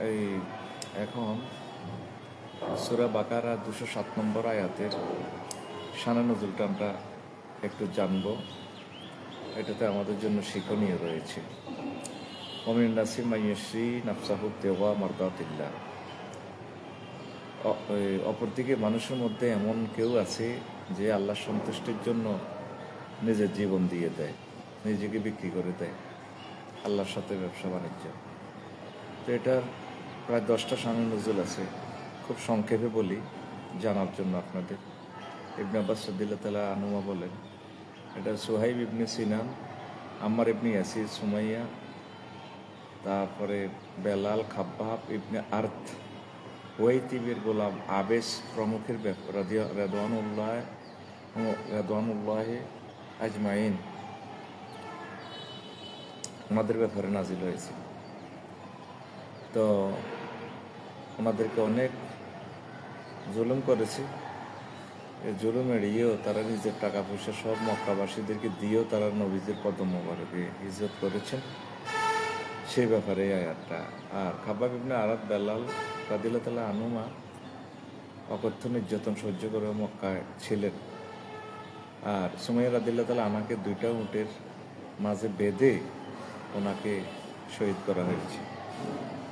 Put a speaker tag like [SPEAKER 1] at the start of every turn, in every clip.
[SPEAKER 1] এই এখন সূরা বাকারা 207 নম্বর আয়াতের শানে নজুলটা আমরা একটু জানব। এটাতে আমাদের জন্য শিক্ষণীয় রয়েছে। ওমিন নাসিম মাইয়শ্রী নাফসাহু তেওয়া মারদাতিল্লাহ। অপরদিকে মানুষের মধ্যে এমন কেউ আছে যে আল্লাহ সন্তুষ্টির জন্য নিজের জীবন দিয়ে দেয়, নিজেকে বিক্রি করে দেয় আল্লাহর সাথে ব্যবসা বাণিজ্য। তো এটার প্রায় 10টা শানে নজুল আছে। খুব সংক্ষেপে বলি জানার জন্য আপনাদের। ইবনে আব্বাস রাদিয়াল্লাহু তাআলা আনহুমা বলেন, এটা সুহাইব ইবনে সিনান, আম্মার ইবনে ইয়াসির, সুমাইয়া, তারপরে বেলাল, খাব্বাব ইবনে আর্থ, ওয়াইতিবের গোলাম আবেস প্রমুখের রেদওয়ানুল্লাহ আজমাইন ওনাদের ব্যাপারে নাজিল হয়েছে। তো ওনাদেরকে অনেক জুলুম করেছে। এই জুলুম এড়িয়েও তারা নিজের টাকা পয়সা সব মক্কাবাসীদেরকে দিয়েও তারা নবীদের কদম মোবারকে হিজরত করেছেন। সেই ব্যাপারে আয়াতটা। আর খাব্বাব ইবনে আরাত, বেলাল রাদিয়াল্লাহু তাআলা আনহুমা অকথ্য নির্যাতন সহ্য করে মক্কায় ছিলেন। আর সুমাইয়া রাদিয়াল্লাহু তাআলা আনহাকে 2টা উটের মাঝে বেঁধে ওনাকে শহীদ করা হয়েছে।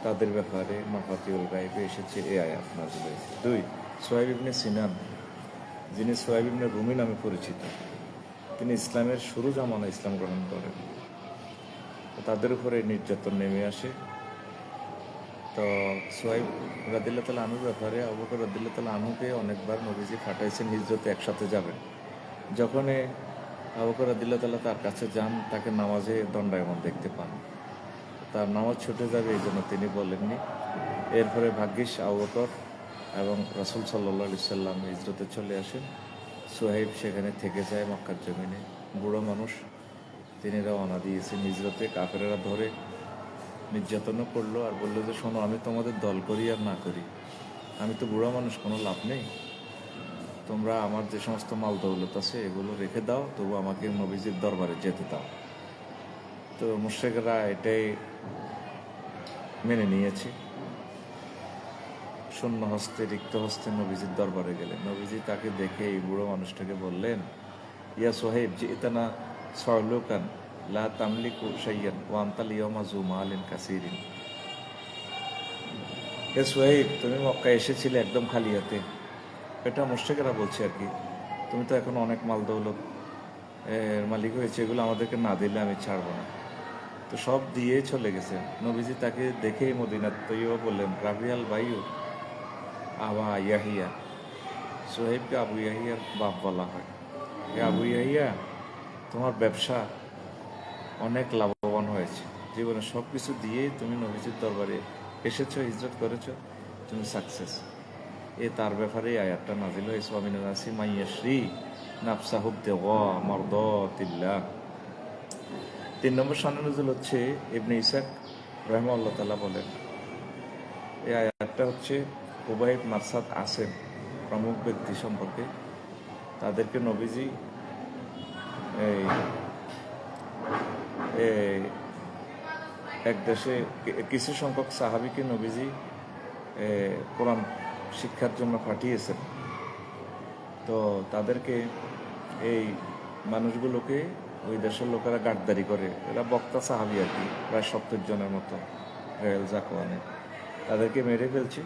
[SPEAKER 1] তাদের ব্যাপারে মাফাতিউল গায়বে এসেছে এই আয়াত নাযিল হয়েছে। 2, সুহাইব ইবনে সিনান, যিনি সুহাইব ইবনে রুমি নামে পরিচিত, তিনি ইসলামের শুরু জামানায় ইসলাম গ্রহণ করেন। তাদের উপরে নির্যাতন নেমে আসে। তো সুহাইব রাদিয়াল্লাহু তাআলা আনহুর ব্যাপারে আবু বকর রাদিয়াল্লাহু তাআলা আনহুকে অনেকবার নবীজি পাঠাইছেন হিজরতে একসাথে যাবেন। যখন আবু বকর রাদিয়াল্লাহু তাআলা তার কাছে যান, তাকে নামাজে দণ্ডায়মান দেখতে পান। তার নামাজ ছুটে যাবে এই জন্য তিনি বলেননি। এরপরে ভাগ্যিস আবু বকর এবং রাসূল সাল্লাল্লাহু আলাইহি সাল্লাম হিজরতে চলে আসেন। সুহাইব সেখানে থেকে যায় মক্কার জমিনে। বুড়ো মানুষ, তিনি রওনা দিয়েছেন হিজরতে। কাফেরেরা ধরে নির্যাতনও করলো আর বললো যে, শোনো, আমি তোমাদের দল করি আর না করি, আমি তো বুড়া মানুষ, কোনো লাভ নেই। তোমরা আমার যে সমস্ত মাল দৌলত আছে এগুলো রেখে দাও, তবু আমাকে নবীজির দরবারে যেতে দাও। তো মুশরিকরা এটাই মেনে নিয়েছে। শূন্য হস্তে, রিক্ত হস্তে নবীজির দরবারে গেলেন। নবীজি তাকে দেখে এই বুড়ো মানুষটাকে বললেন, ইয়া সোহেব, জি'তানা সরলুকান লা তামলিকু শাইয়ান ওয়া আনতাল ইয়াওমা যু মালিন কাসীরিন। হে সোহেব, তুমি মক্কায় এসেছিলে একদম খালি হাতে। এটা মুশরিকরা বলছে আর কি। তুমি তো এখন অনেক মাল দৌলত মালিক হয়েছে, এগুলো আমাদেরকে না দিলে আমি ছাড়বো না। তো সব দিয়ে চলে গেছে। নবীজি তাকে দেখেই মদিনাত তৈয়বা বললেন, রাবিয়াল বাইউ আবা ইয়াহিয়া। সোহেবকে আবু ইয়াহিয়ার বাপ বলা হয়। এ আবু ইয়াহিয়া, তোমার ব্যবসা অনেক লাভবান হয়েছে। জীবনে সব কিছু দিয়ে তুমি নবীজির দরবারে এসেছো, হিজরত করেছো, তুমি সাকসেস। তার ব্যাপারে আয়াতটা নাজিল হয়েছে, ওয়ামিন নাসি মাইয়াশরি নাফসাহু ইবতিগা মারদাতিল্লাহ। 3 নম্বর শানে নজুল হচ্ছে ইবনে ইসাক রাহিমাহুল্লাহ তাআলা বলেন, এই আয়াতটা হচ্ছে উবাই ইবনে মারসাদ আসেন প্রমুখ ব্যক্তি সম্পর্কে। তাদেরকে নবীজি এই এক দেশে কিছু সংখ্যক সাহাবীকে নবীজি কোরআন শিক্ষার জন্য পাঠিয়েছেন। তো তাদেরকে এই মানুষগুলোকে ওই দেশের লোকেরা গাদ্দারি করে। এরা বক্তা সাহাবী আর কি, প্রায় 70 জনের মতো গায়েল জাকওয়ানে। তাদেরকে মেরে ফেলছে।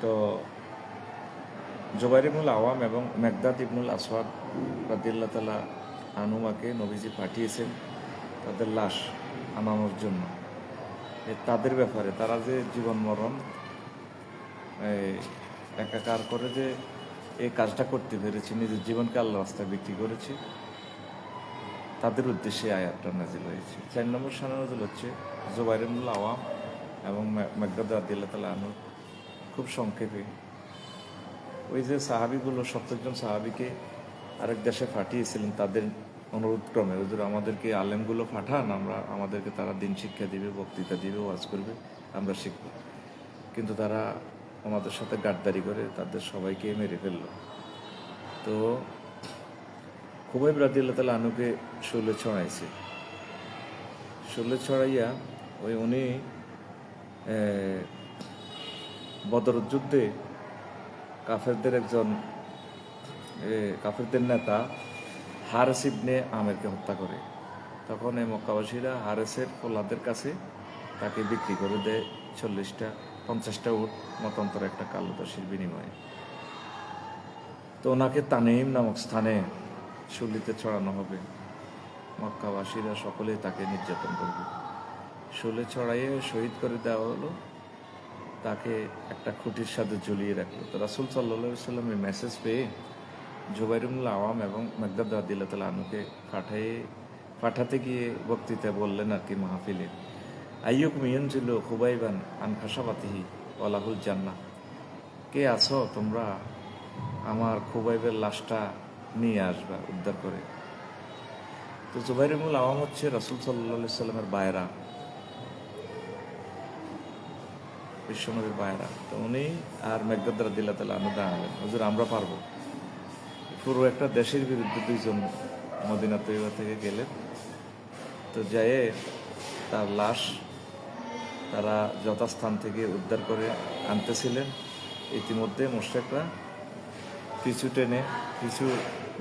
[SPEAKER 1] তো জুবাইর ইবনুল আওয়াম এবং মেকদাদ ইবনুল আসওয়াদ রাদিয়াল্লাহু তাআলা আনহুমাকে নবীজি পাঠিয়েছেন তাদের লাশ আনানোর জন্য। তাদের ব্যাপারে তারা যে জীবন মরণ একাকার করে যে এই কাজটা করতে পেরেছে, নিজের জীবনকে আল্লাহর রাস্তায় বিক্রি করেছে, তাদের উদ্দেশ্যে আয়াতটা নাজিল হয়েছে। 4 নম্বর শানে নজুল হচ্ছে জুবাইর ইবনুল আওয়াম এবং মেকদাদ রাদিয়াল্লাহু তাআলা আনহু। খুব সংক্ষেপে, ওই যে সাহাবিগুলো 70 জন সাহাবিকে আরেক দেশে পাঠিয়েছিলেন, তাদের অনুরোধক্রমে, হুজুর আমাদেরকে আলেমগুলো পাঠান, আমাদেরকে তারা দিন শিক্ষা দিবে, বক্তৃতা দিবে, ওয়াজ করবে, আমরা শিখব। কিন্তু তারা আমাদের সাথে গাদ্দারি করে তাদের সবাইকে মেরে ফেললো। তো খুবাইব রাদিয়াল্লাহু তাআলা আনহুকে শৈলে ছড়াইছে। শুলে ছড়াইয়া উনি বদর যুদ্ধে কাফেরদের একজন কাফেরদের নেতা হারেস ইবনে আমেরকে হত্যা করে। তখন এই মক্কাবাসীরা হারেসের ফোলাদের কাছে তাকে বিক্রি করে দেয় 50টা উট মতান্তর একটা কালো দাসীর বিনিময়ে। তো ওনাকে তানিম নামক স্থানে শুলিতে ছড়ানো হবে। মক্কাবাসীরা সকলেই তাকে নির্যাতন করবে। শুলে ছড়াইয়ে শহীদ করে দেওয়া হলো, তাকে একটা খুঁটির সাথে ঝুলিয়ে রাখলো। তো রাসূল সাল্লাল্লাহু আলাইহি সাল্লামের মেসেজ পেয়ে জুবাইর ইবনুল আওয়াম এবং মিকদাদ রাদিয়াল্লাহু তাআলা আনহুকে পাঠাতে গিয়ে বক্তৃতা বললেন আর কি মাহফিলে, আইয়ুকুম ইয়ানজিলু খুবাইবান আন খাশাবাতিহি ওয়া লাহুল জান্নাহ, কে আছো তোমরা আমার খুবাইবের লাশটা নিয়ে আসবা উদ্ধার করে। তো জুবাইর ইবনুল আওয়াম হচ্ছে রাসূল সাল্লাল্লাহু আলাইহি সাল্লামের বায়রা, বিশ্বনবীর বায়রা। তো উনি আর মিকদাদ রাদিয়াল্লাহু তাআলা আনহু দাঁড়ালেন, হুজুর আমরা পারবো। পুরো একটা দেশের বিরুদ্ধে দুইজন মদিনা তৈবা থেকে গেলেন। তো যেয়ে তার লাশ তারা যথাস্থান থেকে উদ্ধার করে আনতেছিলেন। ইতিমধ্যে মুশরিকরা পিছু টেনে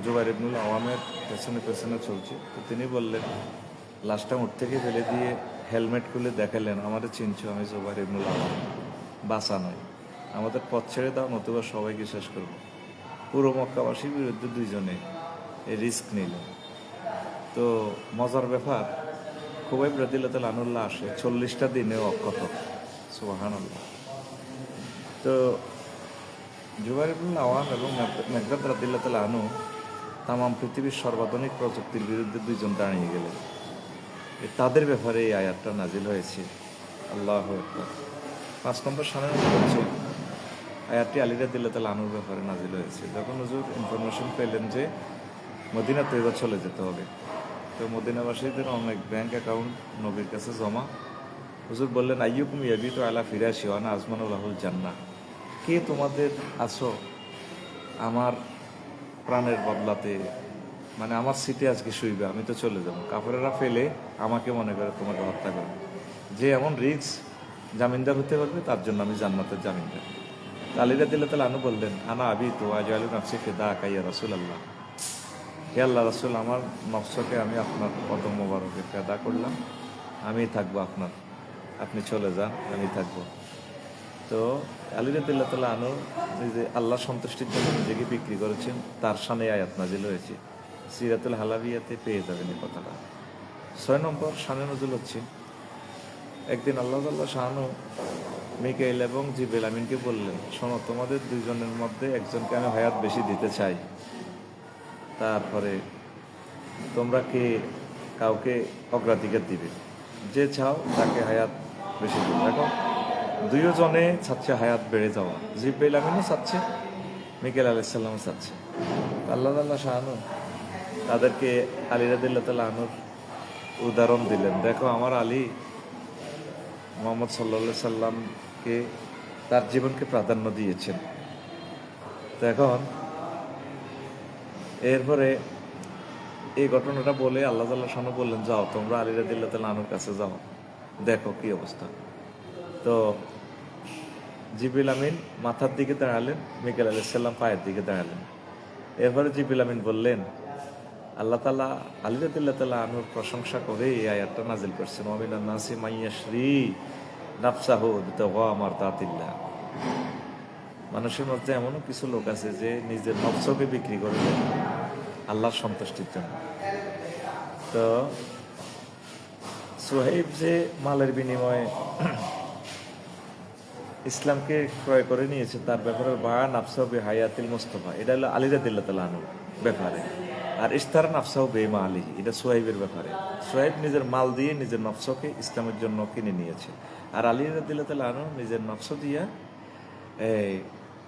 [SPEAKER 1] জুবাইর ইবনুল আওয়ামের পেছনে পেছনে চলছে। তো তিনি বললেন, লাশটা উঠ থেকে ফেলে দিয়ে হেলমেট খুলে দেখালেন, আমাদের চিনছো, আমি জুবাইর ইবনুল আওয়াম, বাঁচা নয়, আমাদের পথ ছেড়ে দাও, নতুবা সবাইকে শেষ করবো। পুরো মক্কাবাসীর বিরুদ্ধে দুইজনে এই রিস্ক নিল। তো মজার ব্যাপার, খুবাইব রাদিয়াল্লাহু তাআলা আনহুর লাশে 40টা দিনে অক্ষত, সুবহানাল্লাহ। তো জুবাইর ইবনুল আওয়াম এবং মিকদাদ রাদিয়াল্লাহু তাআলা আনহু তামাম পৃথিবীর সর্বাধুনিক প্রযুক্তির বিরুদ্ধে দুইজন দাঁড়িয়ে গেলেন। তাদের ব্যাপারে এই আয়াতটা নাজিল হয়েছে। আল্লাহু আকবার। 5 নম্বর শানে হচ্ছে আয়াতটি আলী রাদিয়াল্লাহু তাআলা আনহুর ব্যাপারে নাজিল হয়েছে। যখন হুজুর ইনফরমেশন পেলেন যে মদিনা তৈবা চলে যেতে হবে, তো মদিনাবাসীদের অনেক ব্যাংক অ্যাকাউন্ট নবীর কাছে জমা। হুজুর বললেন, আইয়ুকুম ইয়াবিতু আলা ফিরাশি ওয়া আনা আজমানু লাহুল জান্নাহ, কে তোমাদের আছো আমার প্রাণের বদলাতে, মানে আমার সিটে আজকে শুইবে, আমি তো চলে যাবো, কাফেরেরা ফেলে আমাকে মনে করে তোমাকে হত্যা করবে। যে এমন রিস্ক জামিনদার হতে পারবে তার জন্য আমি জান্নাতের জামিনদার। আলী রাদিয়াল্লাহু তাআলা আনহু বললেন, আনা আবিতু আজআলু নাফসি ফিদাকা ইয়া রাসূলুল্লাহ, হে আল্লাহ রাসূল, আমার নফসকে আমি আপনার কদম মোবারকে ফেদা করলাম, আমি থাকবো আপনার, আপনি চলে যান, আমি থাকবো। তো আলী রাদিয়াল্লাহু তাআলা আনহু নিজে আল্লাহর সন্তুষ্টির জন্য নিজেকে বিক্রি করেছেন, তার শানে আয়াত নাজিল হয়েছে। সিরাতুল হালাবিয়াতে পেয়ে যাবেন এই কথাটা। 6 নম্বর শানে নজুল হচ্ছে, একদিন আল্লাহ তাআলা শানু মিকাইল এবং জিবরিল আমিনকে বললেন, শোনো, তোমাদের দুইজনের মধ্যে একজনকে আমি হায়াত বেশি দিতে চাই, তারপরে তোমরা কাউকে অগ্রাধিকার দিবে, যে চাও তাকে হায়াত বেশি দিবে। এখন দুইজনে চাচ্ছে হায়াত বেড়ে যাওয়া, জিবরিল আমিনও চাচ্ছে, মিকাইল আলাইহিস সালামও চাচ্ছে। আল্লাহ তাআলা শানু তাদেরকে আলী রাদিয়াল্লাহু তাআলা আনহুর উদাহরণ দিলেন, দেখো আমার আলী মুহাম্মদ সাল্লাল্লাহু আলাইহি সাল্লামকে তার জীবনকে প্রাধান্য দিয়েছেন। তো এখন এরপরে এই ঘটনাটা বলে আল্লাহ তাআলা শানু বললেন, যাও তোমরা আলী রাদিয়াল্লাহু তাআলা আনহুর কাছে যাও, দেখো কি অবস্থা। তো জিবরিল আমিন মাথার দিকে দাঁড়ালেন, মিকাইল আলাইহিস সালাম পায়ের দিকে দাঁড়ালেন। এরপরে জিবরিল আমিন বললেন, আল্লাহ তাআলা আলী রাদিয়াল্লাহু তাআলা আনহুর প্রশংসা করে এই আয়াতটা নাজিল করছেন, ওয়া মিনান নাসি মাইয়াশরি নাফসাহু বিতাগা মারদাতিল্লাহ, মানুষের মধ্যে এমনও কিছু লোক আছে যে নিজের নফসকে বিক্রি করে দেয় আল্লাহর সন্তুষ্টির জন্য। তো সুহাইব যে মালের বিনিময়ে ইসলামকে ক্রয় করে নিয়েছে, তার ব্যাপারে বা নাফসাহু বিহায়াতিল মুস্তাফা, এটা হলো আলী রাদিয়াল্লাহু তাআলা আনহুর ব্যাপারে। আর ইশতারা নাফসাহু বিমা আলিহি, এটা সুহাইবের ব্যাপারে। সুহাইব নিজের মাল দিয়ে নিজের নফসকে ইসলামের জন্য কিনে নিয়েছে, আর আলী রাদিয়াল্লাহু তাআলা আনহু নিজের নফস দিয়ে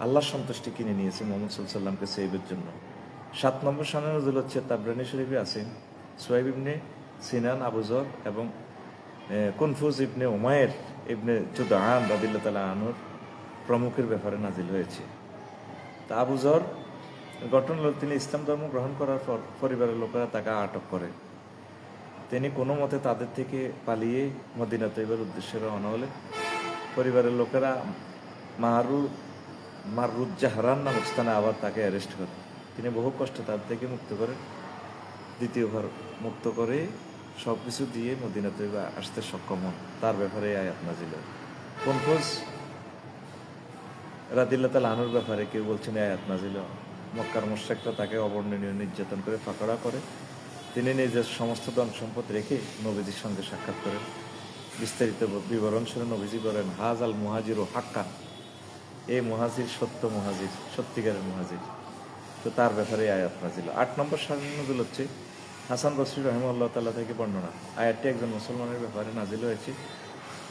[SPEAKER 1] আল্লাহর সন্তুষ্টি কিনে নিয়েছে মুহাম্মদ সাল্লাল্লাহু আলাইহি ওয়াসাল্লামকে সেভের জন্য। 7 নম্বর শানে নজুল হচ্ছে, তাবরানী শরীফে আছে, সুহাইব ইবনে সিনান, আবু যর এবং কুনফুজ ইবনে উমায়ের ইবনে জুদআন রাদিয়াল্লাহু তাআলা আনহুর প্রমুখের ব্যাপারে নাজিল হয়েছে। তা আবু যর ঘটনা হলো, তিনি ইসলাম ধর্ম গ্রহণ করার পর পরিবারের লোকেরা তাকে আটক করে। তো তিনি কোনো মতে তাদের থেকে পালিয়ে মদিনা তৈবার উদ্দেশ্যে রওনা হলেন। পরিবারের লোকেরা মারুজ্জাহরান নামক স্থানে আবার তাকে অ্যারেস্ট করে। তিনি বহু কষ্টে তাদের থেকে মুক্ত করেন। দ্বিতীয়বার মুক্ত করে সব কিছু দিয়ে মদিনা তৈবা আসতে সক্ষম হন। তার ব্যাপারে এই আয়াত নাজিল হয়। কনফুজ রাদিয়াল্লাহু তাআলা আনহুর ব্যাপারে কেউ বলছেন এই আয়াত নাজিল হয়। মক্কার মুশরিকরা তাকে অবর্ণনীয় নির্যাতন করে ফাঁকড়া করে। তিনি নিজের সমস্ত ধন সম্পদ রেখে নবীজির সঙ্গে সাক্ষাৎ করেন। বিস্তারিত বিবরণ শুনে নবীজি বলেন, হাজ আল মুহাজির ও হাক্কা, এই মুহাজির সত্যিকারের মুহাজির। তো তার ব্যাপারে আয়াত নাজিল। 8 নম্বর শারীর নজুল হচ্ছে হাসান বসরি রহিমাহুল্লাহ তাআলা থেকে বর্ণনা। আয়াতটি একজন মুসলমানের ব্যাপারে নাজিল হয়েছে,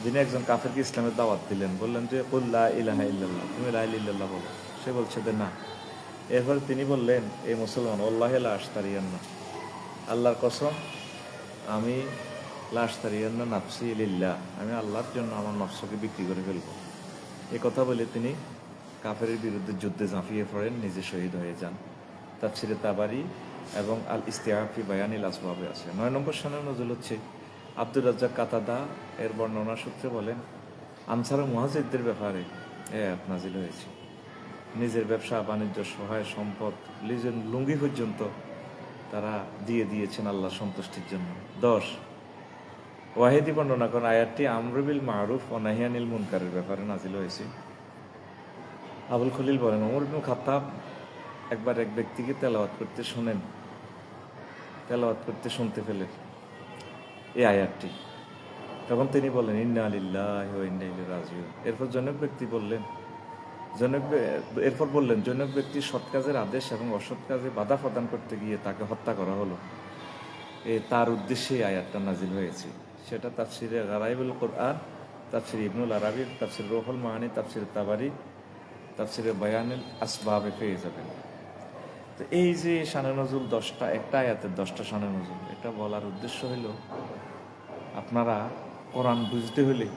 [SPEAKER 1] যিনি একজন কাফেরকে ইসলামের দাওয়াত দিলেন। বললেন যে কুল লা ইলাহা ইল্লাল্লাহ, তুমি লা ইলাহা ইল্লাল্লাহ বলো। সে বলছে যে না। এরপর তিনি বললেন, এই মুসলমান, আল্লাহি লা আশতারিয়ান্না, আল্লাহর কসম, আমি লা আশতারিয়ান্না নাফসি লিল্লাহ, আমি আল্লাহর জন্য আমার নফসকে বিক্রি করে ফেলব। এ কথা বলে তিনি কাফেরের বিরুদ্ধে যুদ্ধে ঝাঁপিয়ে পড়েন, নিজে শহীদ হয়ে যান। তাফসিরে তাবারি এবং আল ইস্তিআব ফি বায়ানিল আসবাবে আছে। 9 নম্বর শানের নজুল হচ্ছে আব্দুর রাজ্জাক কাতাদা এর বর্ণনা সূত্রে বলেন, আনসার ও মুহাজিরদের ব্যাপারে আয়াত নাজিল হয়েছে। নিজের ব্যবসা বাণিজ্য, সহায় সম্পদ, নিজের লুঙ্গি পর্যন্ত তারা দিয়ে দিয়েছেন আল্লাহ সন্তুষ্টির জন্য। 10 ওয়াহিদি বর্ণনা করেন আয়াতটি আমর বিল মারুফ ও নাহি আনিল মুনকারের ব্যাপারে নাজিল হয়েছে। আবুল খলিল বলেন, ওমর ইবনে খাত্তাব একবার এক ব্যক্তিকে তেলাওয়াত করতে শুনতে পেলেন এই আয়াতটি। তখন তিনি বললেন, ইন্না লিল্লাহি ওয়া ইন্না ইলাইহি রাজিউন। এরপর বললেন, জনক ব্যক্তি সৎ কাজের আদেশ এবং অসৎ কাজে বাধা প্রদান করতে গিয়ে তাকে হত্যা করা হলো। তার উদ্দেশ্যে আয়াতটা নাজিল হয়েছে। সেটা তাফসিরে গারাইবুল কোরআন, তাফসির ইবনুল আরাবি, তাফসির রুহুল মাআনি, তাফসির তাবারি, তাফসিরে বায়ানুল আসবাবে পেয়ে যাবেন। তো এই যে শানে নজুল 10টা, একটা আয়াতের 10টা শানে নজুল, এটা বলার উদ্দেশ্য হলো আপনারা কোরআন বুঝতে হলে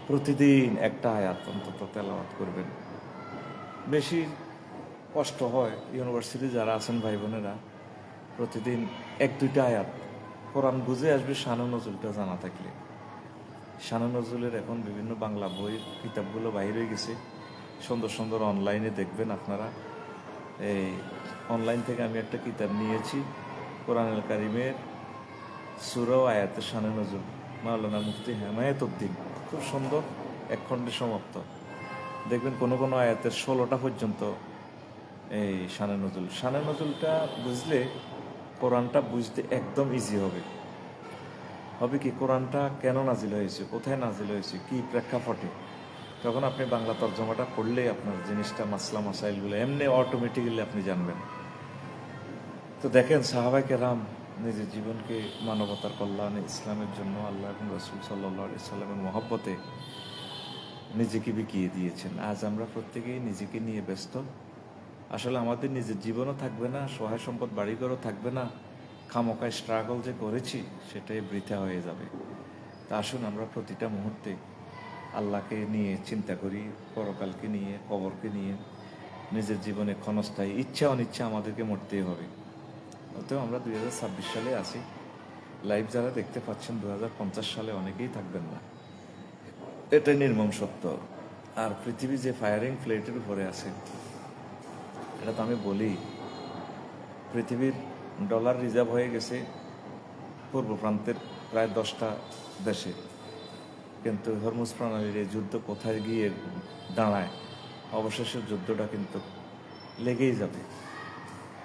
[SPEAKER 1] প্রতিদিন একটা আয়াত অন্তত তেলাওয়াত করবেন। বেশি কষ্ট হয় ইউনিভার্সিটি যারা আছেন ভাই বোনেরা, প্রতিদিন 1-2টা আয়াত কোরআন বুঝে আসবে শানে নজুলটা জানা থাকলে। শানে নজুলের এখন বিভিন্ন বাংলা বই কিতাবগুলো বাইরে হয়ে গেছে, সুন্দর সুন্দর অনলাইনে দেখবেন আপনারা। এই অনলাইন থেকে আমি একটা কিতাব নিয়েছি, কোরআনুল কারীমের সূরা ও আয়াতের শানে নজুল, মাওলানা মুফতি হেমায়েতুদ্দিন, খুব সুন্দর, 1 খণ্ডে সমাপ্ত। দেখবেন কোনো কোনো আয়াতের 16টা পর্যন্ত এই শানে নজুলটা বুঝলে কোরআনটা বুঝতে একদম ইজি হবে কি কোরআনটা কেন নাজিল হয়েছে, কোথায় নাজিল হয়েছে, কি প্রেক্ষাপটে, তখন আপনি বাংলা তর্জমাটা পড়লেই আপনার জিনিসটা মাসলা মাসাইলগুলো এমনি অটোমেটিক্যালি আপনি জানবেন। তো দেখেন সাহাবায়ে কেরাম নিজের জীবনকে মানবতার কল্যাণে, ইসলামের জন্য, আল্লাহ এবং রাসূল সাল্লাল্লাহু আলাইহি সাল্লামের মহব্বতে নিজেকে বিকিয়ে দিয়েছেন। আজ আমরা প্রত্যেকেই নিজেকে নিয়ে ব্যস্ত। আসলে আমাদের নিজের জীবনও থাকবে না, সহায় সম্পদ বাড়িঘরও থাকবে না, খামোকায় স্ট্রাগল যে করেছি সেটাই বৃথা হয়ে যাবে। তা আসুন আমরা প্রতিটা মুহূর্তে আল্লাহকে নিয়ে চিন্তা করি, পরকালকে নিয়ে, কবরকে নিয়ে। নিজের জীবনে ক্ষণস্থায়ী, ইচ্ছা অনিচ্ছা আমাদেরকে মরতেই হবে। অতএব আমরা 2026 সালে আছি। লাইভ যারা দেখতে পাচ্ছেন 2050 সালে অনেকেই থাকবেন না, এটাই নির্মম সত্য। আর পৃথিবী যে ফায়ারিং প্লেটের উপরে আছে, এটা তো আমি বলি, পৃথিবীর ডলার রিজার্ভ হয়ে গেছে পূর্ব প্রান্তের প্রায় 10টা দেশে, কিন্তু হরমুজ প্রণালীর এই যুদ্ধ কোথায় গিয়ে দাঁড়ায়, অবশেষে যুদ্ধটা কিন্তু লেগেই যাবে।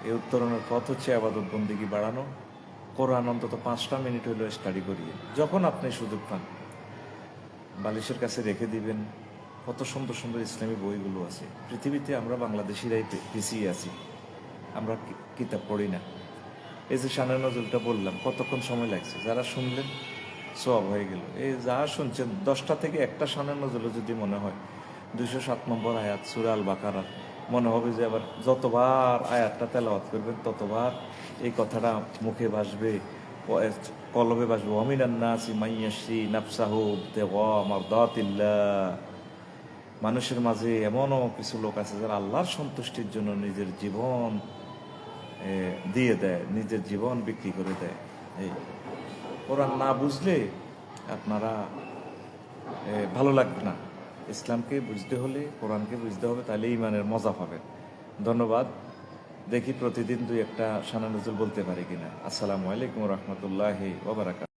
[SPEAKER 1] এই উত্তরণের পথ হচ্ছে আবাদত বন্দেগী বাড়ানো, কোরআন অন্তত 5টা মিনিট হলেও স্টাডি করিয়ে যখন আপনি সুযোগ পান বালিশের কাছে রেখে দিবেন। কত সুন্দর সুন্দর ইসলামী বইগুলো আছে। পৃথিবীতে আমরা বাংলাদেশিরাই পিছিয়ে আছি, আমরা কিতাব পড়ি না। এই যে শানে নজরুলটা বললাম, কতক্ষণ সময় লাগছে, যারা শুনলেন সওয়াব হয়ে গেল। এই যা শুনছেন 10টা থেকে একটা শানে নজরুল যদি মনে হয়, 207 নম্বর আয়াত সূরা আল বাকারার, মনে হবে যে আবার যতবার আয়াতটা তেলাওয়াত করবেন ততবার এই কথাটা মুখে ভাসবে, কলবে ভাসবে। ওয়ামিনান নাসি মাইয়াশরি নাফসাহু ইবতিগা মারদাতিল্লাহ। মানুষের মাঝে এমনও কিছু লোক আছে যারা আল্লাহর সন্তুষ্টির জন্য নিজের জীবন দিয়ে দেয়, নিজের জীবন বিক্রি করে দেয়। এই কোরআন না বুঝলে আপনারা ভালো লাগবে না। ইসলামকে বুঝতে হলে কোরআনকে বুঝতে হবে, তাহলে ইমানের মজা পাবেন। ধন্যবাদ। দেখি প্রতিদিন দুই একটা শানা নজরুল বলতে পারি কিনা। আসসালামু আলাইকুম রহমতুল্লাহি ওয়া বারাকাতুহু।